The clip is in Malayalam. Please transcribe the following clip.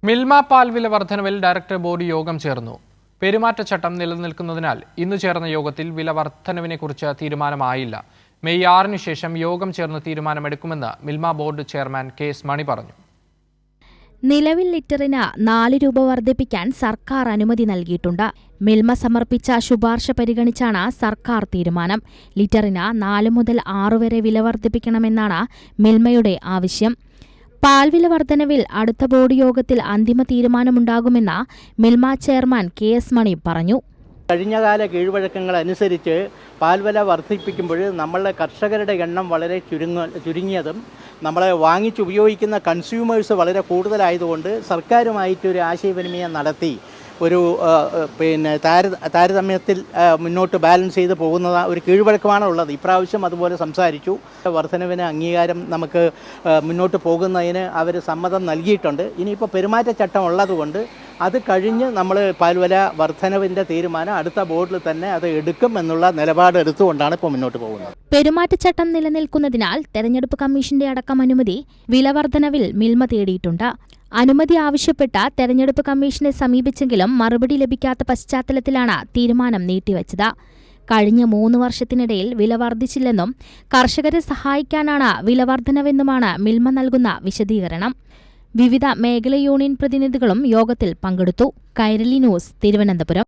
മിൽമ പാൽ വില വർധനവിൽ ഡയറക്ടർ ബോർഡ് യോഗം ചേർന്നു. പെരുമാറ്റച്ചട്ടം നിലനിൽക്കുന്നതിനാൽ ഇന്നു ചേർന്ന യോഗത്തിൽ വില വർധനവിനെക്കുറിച്ച് തീരുമാനമായില്ല. മെയ് 6-ന് ശേഷം യോഗം ചേർന്ന് തീരുമാനമെടുക്കുമെന്ന് മിൽമ ബോർഡ് ചെയർമാൻ കെ.എസ്. മണി പറഞ്ഞു. നിലവിൽ ലിറ്ററിന് 4 രൂപ വർദ്ധിപ്പിക്കാൻ സർക്കാർ അനുമതി നൽകിയിട്ടുണ്ട്. മിൽമ സമർപ്പിച്ച ശുപാർശ പരിഗണിച്ചാണ് സർക്കാർ തീരുമാനം. ലിറ്ററിന് 4 മുതൽ 6 വരെ വില വർദ്ധിപ്പിക്കണമെന്നാണ് മിൽമയുടെ ആവശ്യം. പാൽവില വർധനവിൽ അടുത്ത ബോർഡ് യോഗത്തിൽ അന്തിമ തീരുമാനമുണ്ടാകുമെന്ന് മിൽമ ചെയർമാൻ കെ.എസ്. മണി പറഞ്ഞു. കഴിഞ്ഞകാല കീഴ്വഴക്കങ്ങൾ അനുസരിച്ച് പാൽവില വർദ്ധിപ്പിക്കുമ്പോൾ നമ്മളുടെ കർഷകരുടെ എണ്ണം വളരെ ചുരുങ്ങിയതും നമ്മളെ വാങ്ങിച്ചുപയോഗിക്കുന്ന കൺസ്യൂമേഴ്സ് വളരെ കൂടുതലായതുകൊണ്ട് സർക്കാരുമായിട്ടൊരു ആശയവിനിമയം നടത്തി ഒരു താരതമ്യത്തിൽ മുന്നോട്ട് ബാലൻസ് ചെയ്ത് പോകുന്ന ഒരു കീഴ്വഴക്കമാണ് ഉള്ളത്. ഇപ്രാവശ്യം അതുപോലെ സംസാരിച്ചു. വർധനവിന് അംഗീകാരം നമുക്ക് മുന്നോട്ട് പോകുന്നതിന് അവർ സമ്മതം നൽകിയിട്ടുണ്ട്. ഇനിയിപ്പോൾ പെരുമാറ്റച്ചട്ടം ഉള്ളതുകൊണ്ട് അത് കഴിഞ്ഞ് നമ്മൾ പാൽവില വർധനവിൻ്റെ തീരുമാനം അടുത്ത ബോർഡിൽ തന്നെ അത് എടുക്കും എന്നുള്ള നിലപാട് എടുത്തുകൊണ്ടാണ് ഇപ്പോൾ മുന്നോട്ട് പോകുന്നത്. പെരുമാറ്റച്ചട്ടം നിലനിൽക്കുന്നതിനാൽ തെരഞ്ഞെടുപ്പ് കമ്മീഷന്റെ അടക്കം അനുമതി വില വർധനവിൽ മിൽമ തേടിയിട്ടുണ്ട്. അനുമതി ആവശ്യപ്പെട്ട തെരഞ്ഞെടുപ്പ് കമ്മീഷനെ സമീപിച്ചെങ്കിലും മറുപടി ലഭിക്കാത്ത പശ്ചാത്തലത്തിലാണ് തീരുമാനം നീട്ടിവച്ചത്. കഴിഞ്ഞ 3 വർഷത്തിനിടയിൽ വില വർദ്ധിച്ചില്ലെന്നും കർഷകരെ സഹായിക്കാനാണ് വില വർധനവെന്നുമാണ് മിൽമ നൽകുന്ന വിശദീകരണം. വിവിധ മേഖലാ യൂണിയൻ പ്രതിനിധികളും യോഗത്തിൽ പങ്കെടുത്തു. കൈരളി ന്യൂസ്, തിരുവനന്തപുരം.